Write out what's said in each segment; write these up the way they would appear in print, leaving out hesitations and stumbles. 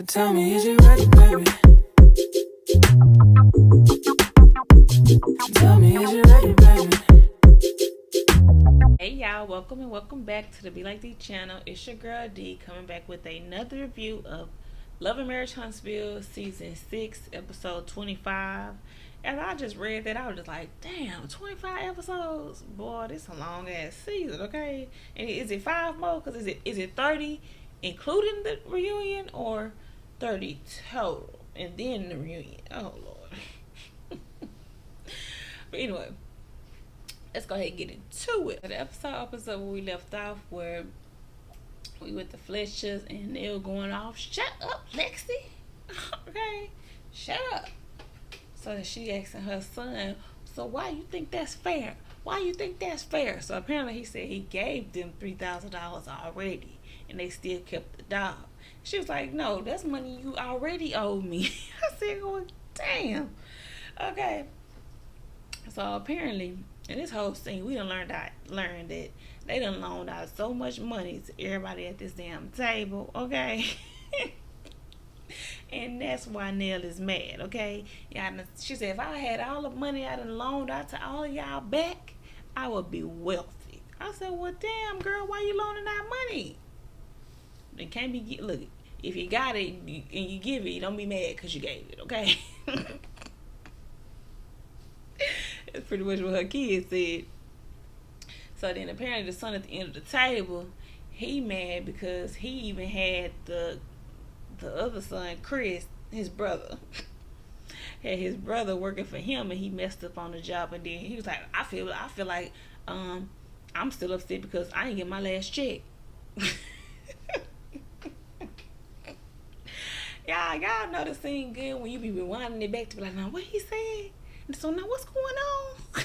So tell me, is you ready, baby? Tell me, is you ready, baby? Hey y'all, welcome and welcome back to the Be Like Dee channel. It's your girl D coming back with another review of Love and Marriage Huntsville season 6 episode 25. As I just read that, I was just like, damn, 25 episodes? Boy, this is a long ass season, okay? And is it 5 more? Because is it 30 including the reunion or 30 total and then the reunion? Oh Lord. But anyway, let's go ahead and get into it. The episode opens up where we left off, where we with the Fletchers and they were going off. Shut up, Lexi. Okay, shut up. So she asking her son, so why you think that's fair? Why you think that's fair? So apparently he said he gave them $3,000 already and they still kept the dog. She was like, no, that's money you already owe me. I said, oh, damn. Okay. So apparently, in this whole scene, we done learned that they done loaned out so much money to everybody at this damn table, okay? And that's why Nell is mad, okay? She said, if I had all the money I done loaned out to all of y'all back, I would be wealthy. I said, well, damn, girl, why you loaning out money? It can't be, look, if you got it and you give it, don't be mad because you gave it, okay? That's pretty much what her kids said. So then apparently the son at the end of the table, he mad because he even had the other son, Chris, his brother. Had his brother working for him and he messed up on the job, and then he was like, I feel like I'm still upset because I ain't get my last check. Y'all know the scene good when you be rewinding it back to be like, now what he said? So now what's going on?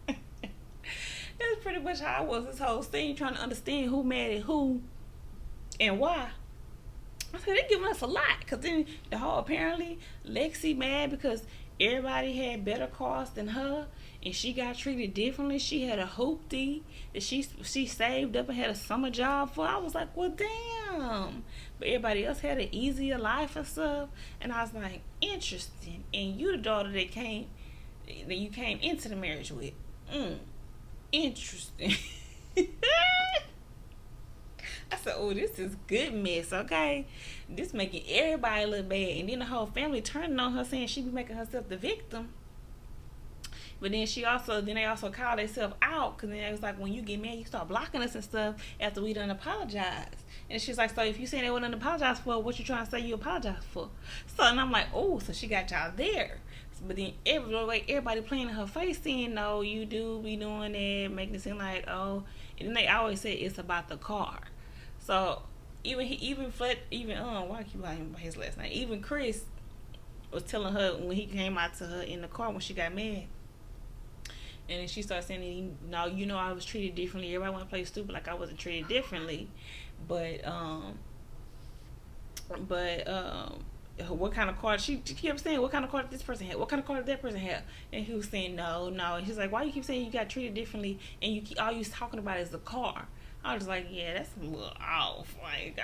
That's pretty much how I was this whole scene, trying to understand who mad at who and why. I said they giving us a lot, because then the whole, apparently Lexi mad because everybody had better cars than her and she got treated differently. She had a hoopty that she saved up and had a summer job for. I was like, well, damn. But everybody else had an easier life and stuff. And I was like, interesting. And you the daughter that you came into the marriage with. Interesting. I said, oh, this is good mess, okay? This making everybody look bad. And then the whole family turning on her, saying she be making herself the victim. But then they also called themselves out, because then it was like, when you get mad, you start blocking us and stuff after we done apologized. And she's like, so if you saying they wouldn't apologize for, what you trying to say you apologize for? So, and I'm like, oh, so she got y'all there. But then everybody playing in her face, saying, no, you do be doing that, making it seem like, oh. And then they always say it's about the car. So why I keep calling him by his last name? Even Chris was telling her when he came out to her in the car when she got mad. And then she started saying, no, I was treated differently. Everybody want to play stupid like I wasn't treated differently. But what kind of car? She kept saying, what kind of car did this person have? What kind of car did that person have? And he was saying, no. And she's like, why you keep saying you got treated differently and all you talking about is the car? I was like, yeah, that's a little off. Like,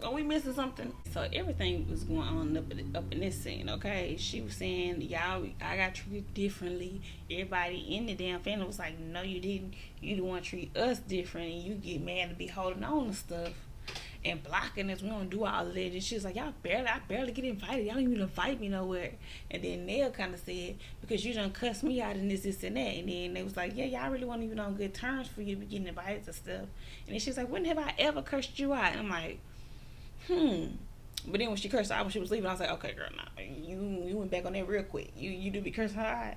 are we missing something? So everything was going on up in this scene, okay? She was saying, I got treated differently. Everybody in the damn family was like, no, you didn't. You the one treat us different, and you get mad to be holding on to stuff and blocking us. We don't do all of that. And she was like, I barely get invited. Y'all don't even invite me nowhere. And then Nell kind of said, because you done cuss me out and this and that. And then they was like, yeah, y'all really want to be on good terms for you to be getting invited to stuff. And then she was like, when have I ever cursed you out? And I'm like, But then when she cursed out when she was leaving, I was like, okay, girl, nah, you went back on that real quick. You do be cursing her out.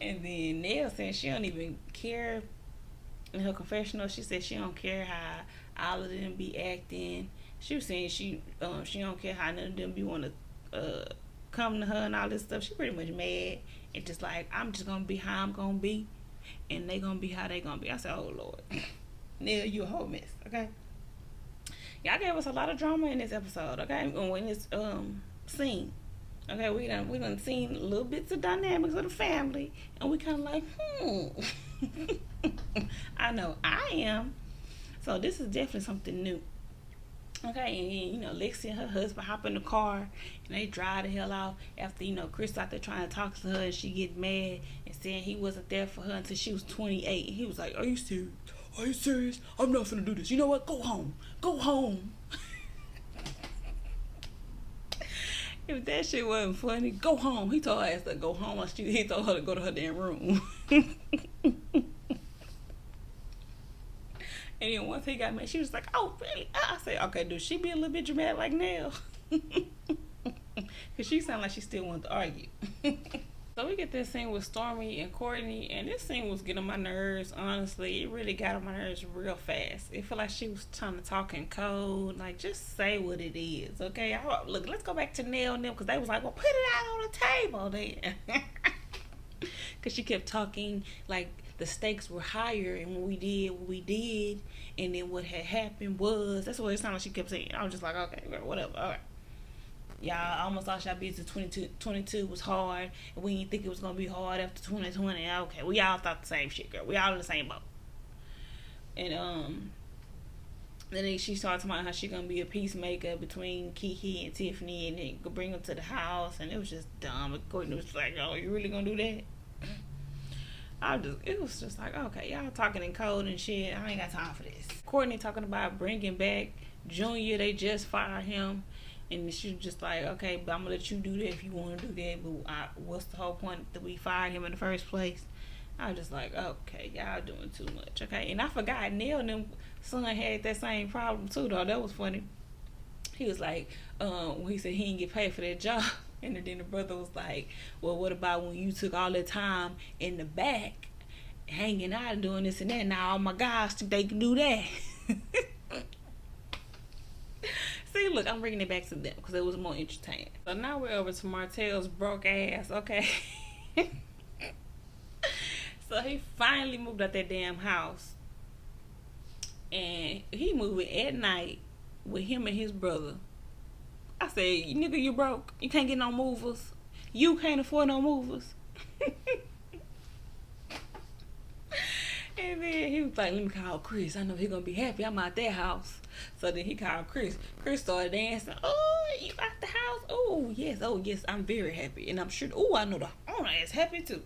And then Nell saying she don't even care. In her confessional, she said she don't care how all of them be acting. She was saying she don't care how none of them be want to come to her and all this stuff. She pretty much mad and just like, I'm just gonna be how I'm gonna be, and they gonna be how they gonna be. I said, oh Lord, Neil, you a whole mess, okay? Y'all gave us a lot of drama in this episode, okay? In this scene, okay? We done seen little bits of dynamics of the family, and we kind of like, I know I am. So this is definitely something new. Okay, and then, Lexi and her husband hop in the car and they drive the hell off after, Chris out there trying to talk to her and she get mad and saying he wasn't there for her until she was 28. And he was like, Are you serious? Are you serious? I'm not gonna do this. You know what? Go home. Go home. If that shit wasn't funny, go home. He told her ass to go home. He told her to go to her damn room. And then once he got mad, she was like, "Oh, really?" I said, "Okay, dude, she be a little bit dramatic like Nell?" Because she sounded like she still wanted to argue. So we get this scene with Stormy and Courtney, and this scene was getting on my nerves, honestly. It really got on my nerves real fast. It felt like she was trying to talk in code. Like, just say what it is, okay? Look, let's go back to Nell and them, because they was like, well, put it out on the table then. Because she kept talking like the stakes were higher, and when we did what we did, and then what had happened was, that's what it sounded like she kept saying. I was just like, okay, whatever, all right. Y'all, I almost lost y'all business. 22 was hard, and we didn't think it was going to be hard after 2020. Okay, we all thought the same shit, girl. We all in the same boat. And, then she started talking about how she going to be a peacemaker between Kiki and Tiffany, and then go bring them to the house, and it was just dumb. And Courtney was like, oh, you really going to do that? It was just like, okay, y'all talking in code and shit. I ain't got time for this. Courtney talking about bringing back Junior. They just fired him. And she was just like, okay, but I'm going to let you do that if you want to do that. But what's the whole point that we fired him in the first place? I was just like, okay, y'all doing too much, okay? And I forgot, Neil and them son had that same problem too, though. That was funny. He was like, when he said he didn't get paid for that job. And then the brother was like, well, what about when you took all that time in the back, hanging out and doing this and that? Now all my guys think they can do that. See, look, I'm bringing it back to them because it was more entertaining. So now we're over to Martell's broke ass, okay? So he finally moved out that damn house. And he moved it at night with him and his brother. I said, nigga, you broke. You can't get no movers. You can't afford no movers. And then he was like, let me call Chris. I know he gonna be happy I'm out that house. So then he called Chris. Chris started dancing. Oh, you out the house? Oh, yes, I'm very happy. And I'm sure, I know the owner is happy too.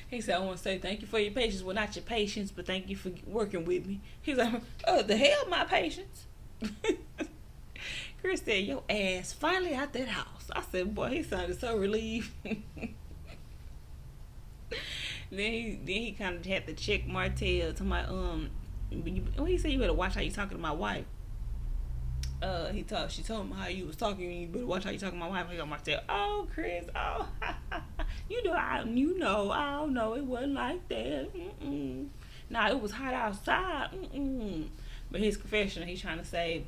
He said, I want to say thank you for your patience. Well, not your patience, but thank you for working with me. He's like, oh, the hell, my patience. Chris said, your ass finally out that house. I said, boy, he sounded so relieved. Then he kind of had to check Martell to my when he said you better watch how you talking to my wife. She told him how you was talking. You better watch how you talking to my wife. He got Martell. Oh, Chris. Oh, you know I don't know. It wasn't like that. Nah, it was hot outside. But his confession, he's trying to say.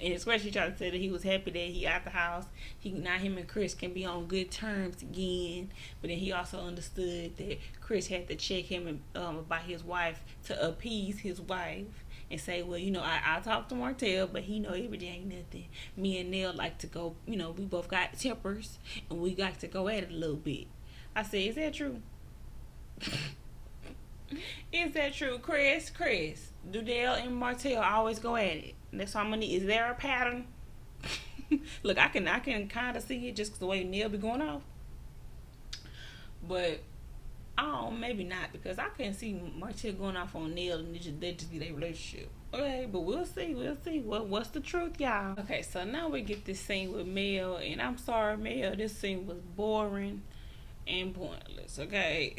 And especially trying to say that he was happy that he out the house. Now him and Chris can be on good terms again. But then he also understood that Chris had to check him about his wife to appease his wife and say, well, I talked to Martell, but he know every day ain't nothing. Me and Nell like to go, we both got tempers and we got to go at it a little bit. I said, is that true? Is that true, Chris? Do Dale and Martell always go at it? That's how many. Is there a pattern? Look, I can kind of see it just the way Neil be going off. But maybe not, because I can't see Martell going off on Neil and they just be their relationship. Okay, but we'll see. What's the truth, y'all? Okay, so now we get this scene with Mel, and I'm sorry, Mel, this scene was boring and pointless. Okay.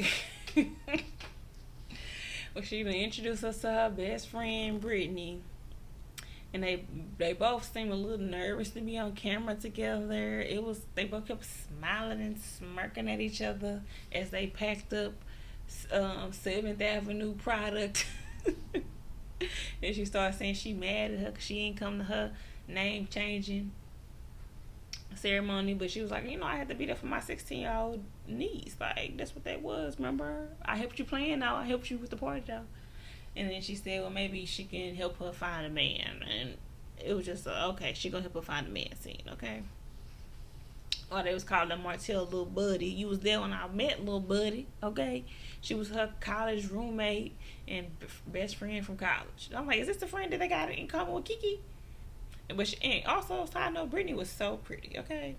Well, she even introduced us to her best friend Brittany. And they both seemed a little nervous to be on camera together. They both kept smiling and smirking at each other as they packed up 7th Avenue product. Then she started saying she mad at her because she ain't come to her name changing ceremony. But she was like, I had to be there for my 16-year-old niece. Like, that's what that was, remember? I helped you plan out. I helped you with the party though. And then she said, well, maybe she can help her find a man. And it was just, okay, she gonna help her find a man scene, okay? or they was calling Martell little buddy. You was there when I met little buddy, okay? She was her college roommate and best friend from college. I'm like, is this the friend that they got in common with Kiki? But and also, side note, Brittany was so pretty, okay?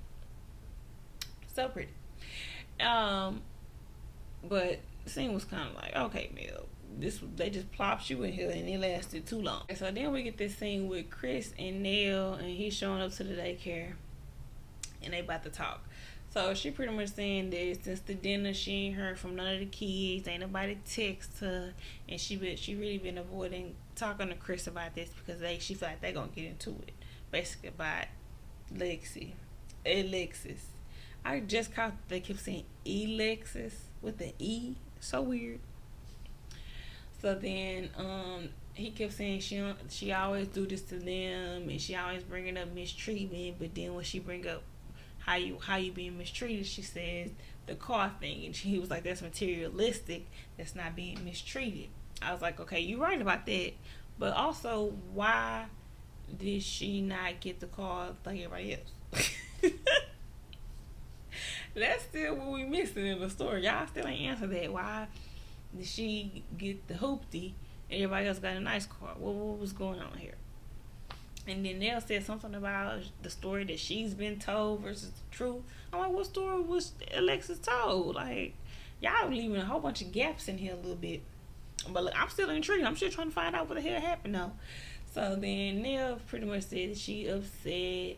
So pretty. Um, but the scene was kind of like, okay, Mel, this they just plopped you in here and it lasted too long. So then we get this scene with Chris and Nell, and he's showing up to the daycare, and they about to talk. So she pretty much saying that since the dinner, she ain't heard from none of the kids, ain't nobody text her, and she really been avoiding talking to Chris about this because she feel like they gonna get into it, basically about Alexis. I just caught they kept saying Alexis with the E, so weird. So then he kept saying she always do this to them, and she always bringing up mistreatment. But then when she bring up how you being mistreated, she says the car thing, and he was like, that's materialistic. That's not being mistreated. I was like, okay, you're right about that, but also why did she not get the car like everybody else? That's still what we missing in the story. Y'all still ain't answer that. Why did she get the hoopty and everybody else got a nice car? What was going on here? And then Nell said something about the story that she's been told versus the truth. I'm like, what story was Alexis told? Like, y'all leaving a whole bunch of gaps in here a little bit. But look, I'm still intrigued. I'm still trying to find out what the hell happened though. So then Nell pretty much said that she upset.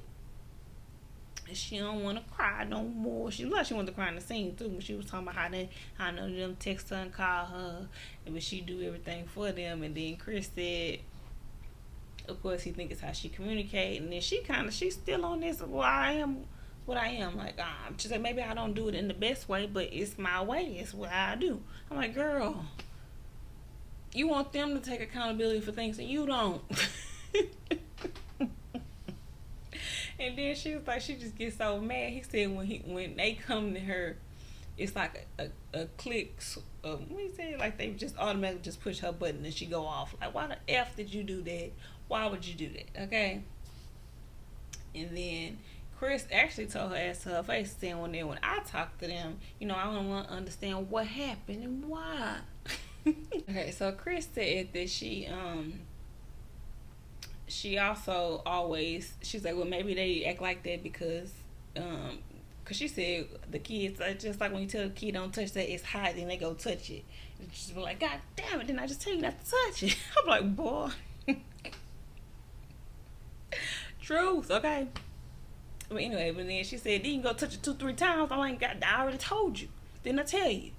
She don't want to cry no more. She wanted to cry in the scene too, when she was talking about how none of them text her and call her, but she do everything for them. And then Chris said, of course, he think it's how she communicate, and then she's still on this. Well, I am what I am. Like, she said maybe I don't do it in the best way, but it's my way. It's what I do. I'm like, girl, you want them to take accountability for things and you don't. And then she was like, she just gets so mad. He said when they come to her, it's like a click. What he said, like they just automatically just push her button and she go off. Like, why the F did you do that? Why would you do that? Okay. And then Chris actually told her ass to her face, saying when I talk to them, I don't want to understand what happened and why. Okay, so Chris said that she also always, she's like, well, maybe they act like that because she said the kids, just like when you tell a kid don't touch that, it's hot, then they go touch it. And she's like, God damn it, didn't I just tell you not to touch it? I'm like, boy. Truth, okay. But anyway, but then she said, then you go touch it 2-3 times. I'm like, God, I already told you. Didn't I tell you?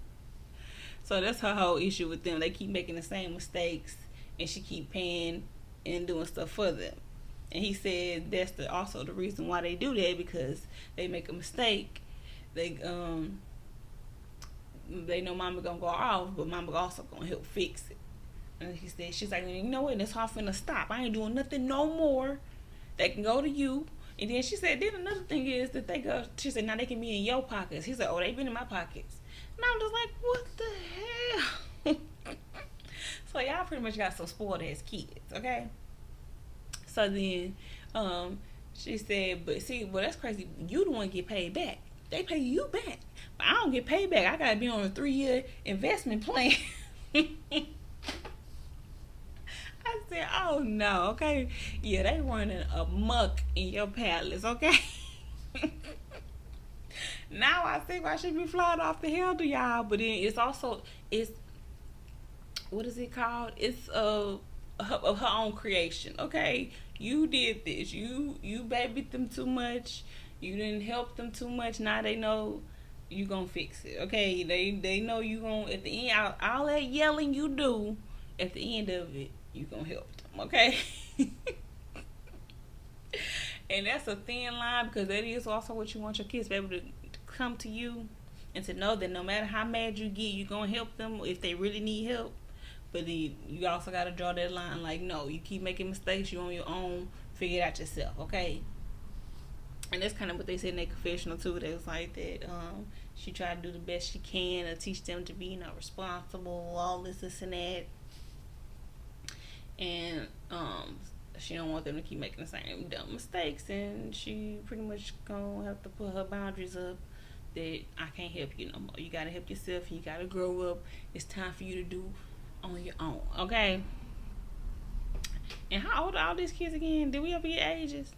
So that's her whole issue with them. They keep making the same mistakes, and she keep paying and doing stuff for them. And he said that's also the reason why they do that, because they make a mistake. They know mama gonna go off, but mama also gonna help fix it. And he said, she's like, you know what, that's how I'm finna stop. I ain't doing nothing no more. They can go to you. And then she said, then another thing is that she said, now they can be in your pockets. He said, oh, they been in my pockets. And I'm just like, what the hell? So y'all pretty much got so spoiled as kids, okay? So then she said, but see, well, that's crazy. You the one get paid back. They pay you back. But I don't get paid back. I got to be on a 3-year investment plan. I said, oh, no, okay? Yeah, they running amok in your palace, okay? Now I think I should be flying off the handle, y'all. But then it's what is it called? It's of her own creation, okay? You did this. You babied them too much. You didn't help them too much. Now they know you gonna fix it, okay? They know you gonna, at the end, all that yelling you do, at the end of it, you gonna help them, okay? And that's a thin line, because that is also what you want your kids to be able to come to you and to know that no matter how mad you get, you're gonna help them if they really need help. But then you also gotta draw that line, like, no, you keep making mistakes, you're on your own, figure it out yourself, okay? And that's kind of what they said in their confessional too. They was like that she tried to do the best she can to teach them to be, responsible, all this and that. And She don't want them to keep making the same dumb mistakes, and she pretty much gonna have to put her boundaries up that I can't help you no more. You gotta help yourself. You gotta grow up. It's time for you to do on your own. Okay. And how old are all these kids again? Did we ever get ages?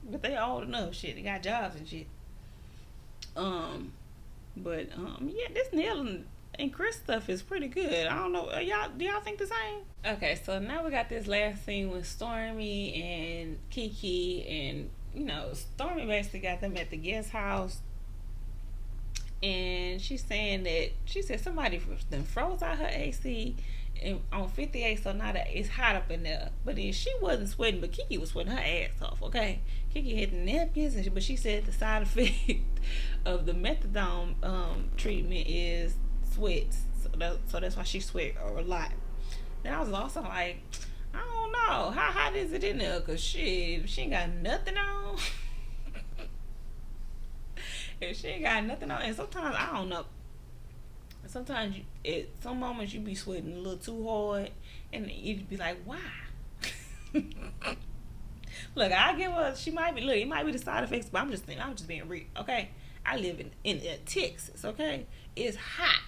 But they old enough. Shit, they got jobs and shit. Yeah, this Neil and Chris stuff is pretty good. I don't know. Do y'all think the same? Okay, so now we got this last scene with Stormy and Kiki, and Stormy basically got them at the guest house, and she said somebody then froze out her AC on 58, so now that it's hot up in there. But then she wasn't sweating, but Kiki was sweating her ass off. Okay, Kiki had the napkins, but she said the side effect of the methadone treatment is sweats, so that's why she sweat a lot. Then I was also like, I don't know, how hot is it in there? Cause shit, if she ain't got nothing on, and sometimes I don't know. Sometimes at some moments you be sweating a little too hard, and you'd be like, why? Look, I give her. She might be. Look, it might be the side effects, but I'm just being real. Okay, I live in Texas. Okay, it's hot.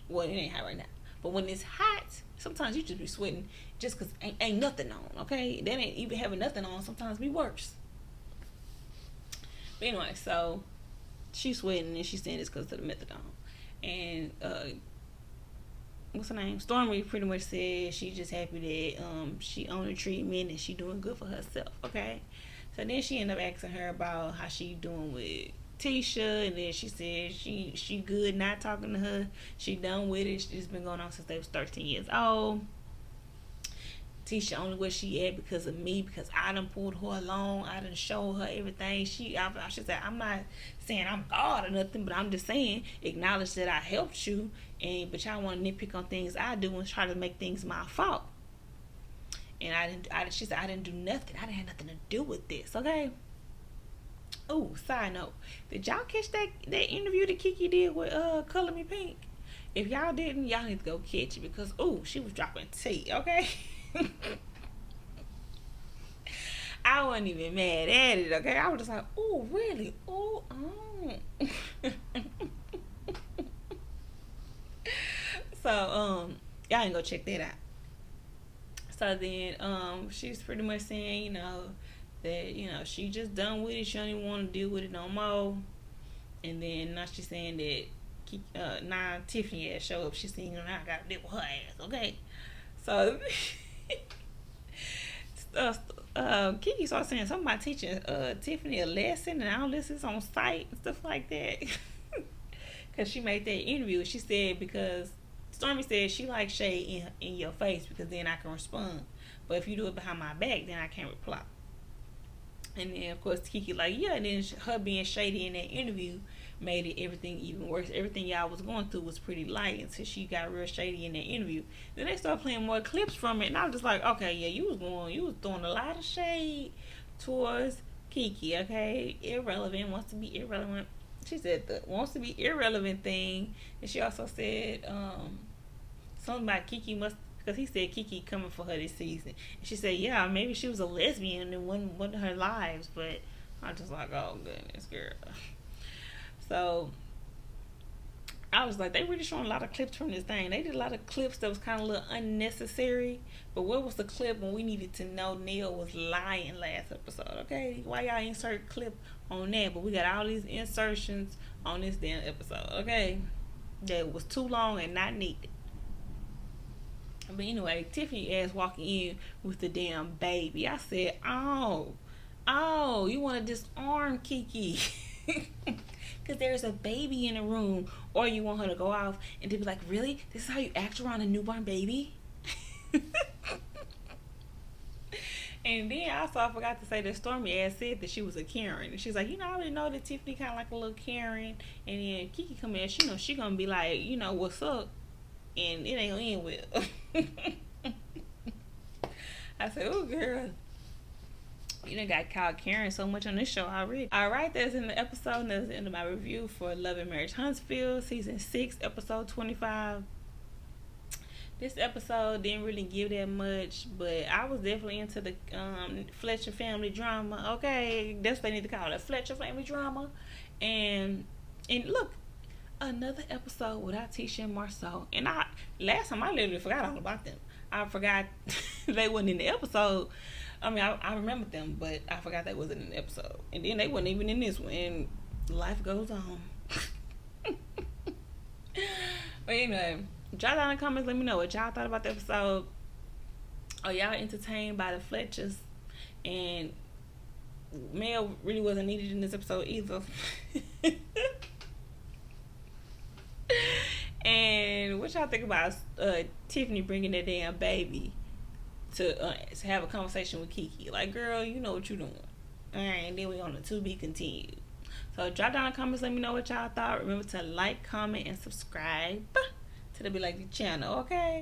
Well, it ain't hot right now, but when it's hot, sometimes you just be sweating just cause ain't nothing on. Okay, that ain't even having nothing on. Sometimes be worse. But anyway, so she's sweating and she's saying it's because of the methadone. And what's her name? Stormy pretty much said she's just happy that she on the treatment and she doing good for herself. Okay, so then she ended up asking her about how she doing with Tisha, and then she said she good, not talking to her. She done with it. She's been going on since they was 13 years old. Tisha only where she at because of me, because I done pulled her along. I done showed her everything. She said, I'm not saying I'm God or nothing, but I'm just saying acknowledge that I helped you, but y'all want to nitpick on things I do and try to make things my fault. And she said I didn't do nothing. I didn't have nothing to do with this. Okay. Oh, side note, did y'all catch that interview that Kiki did with Color Me Pink? If y'all didn't, y'all need to go catch it, because she was dropping tea. Okay. I wasn't even mad at it, okay? I was just like, oh, really? Oh, So, y'all ain't go check that out. So then, she's pretty much saying, that, she just done with it. She don't even want to deal with it no more. And then now she's saying that now Tiffany had show up. She's saying, now I gotta deal with her ass, okay? So Kiki started saying something about teaching Tiffany a lesson, and all this is on site and stuff like that. Because she made that interview. She said, because Stormy said she likes shade in your face because then I can respond, but if you do it behind my back, then I can't reply. And then of course Kiki like, yeah, and then her being shady in that interview made everything even worse. Everything y'all was going through was pretty light until she got real shady in that interview. Then they started playing more clips from it, and I was just like, okay, yeah, you was throwing a lot of shade towards Kiki, okay? Irrelevant, wants to be irrelevant. She said the wants to be irrelevant thing, and she also said something about Kiki because he said Kiki coming for her this season. And she said, yeah, maybe she was a lesbian in one of her lives, but I'm just like, oh goodness, girl. So I was like, they really showing a lot of clips from this thing. They did a lot of clips that was kind of a little unnecessary. But where was the clip when we needed to know Neil was lying last episode? Okay, why y'all insert clip on that? But we got all these insertions on this damn episode. Okay, that was too long and not needed. But anyway, Tiffany ass walking in with the damn baby. I said, oh, you want to disarm Kiki. Because there's a baby in the room, or you want her to go off and to be like, really? This is how you act around a newborn baby? And then also I forgot to say that Stormy ass said that she was a Karen, and she's like, I already know that Tiffany kind of like a little Karen, and then Kiki come in, she gonna be like, what's up, and it ain't gonna end well. I said, oh girl, you done got called Karen so much on this show already. Alright, that's in the episode, and that's the end of my review for Love and Marriage Huntsville, Season 6, Episode 25. This episode didn't really give that much, but I was definitely into the Fletcher family drama. Okay, that's what they need to call it, Fletcher family drama. And look, another episode without Tisha and Marceau. And I last time I literally forgot all about them. I forgot they wasn't in the episode. I mean, I remembered them, but I forgot they wasn't in the episode. And then they wasn't even in this one. And life goes on. But anyway, drop down in the comments. Let me know what y'all thought about the episode. Are y'all entertained by the Fletchers? And Mel really wasn't needed in this episode either. And what y'all think about Tiffany bringing that damn baby to have a conversation with Kiki? Like, girl, you know what you're doing. Alright, and then we on the to be continued. So drop down in the comments, let me know what y'all thought. Remember to like, comment, and subscribe to the Be Like Dee channel, okay?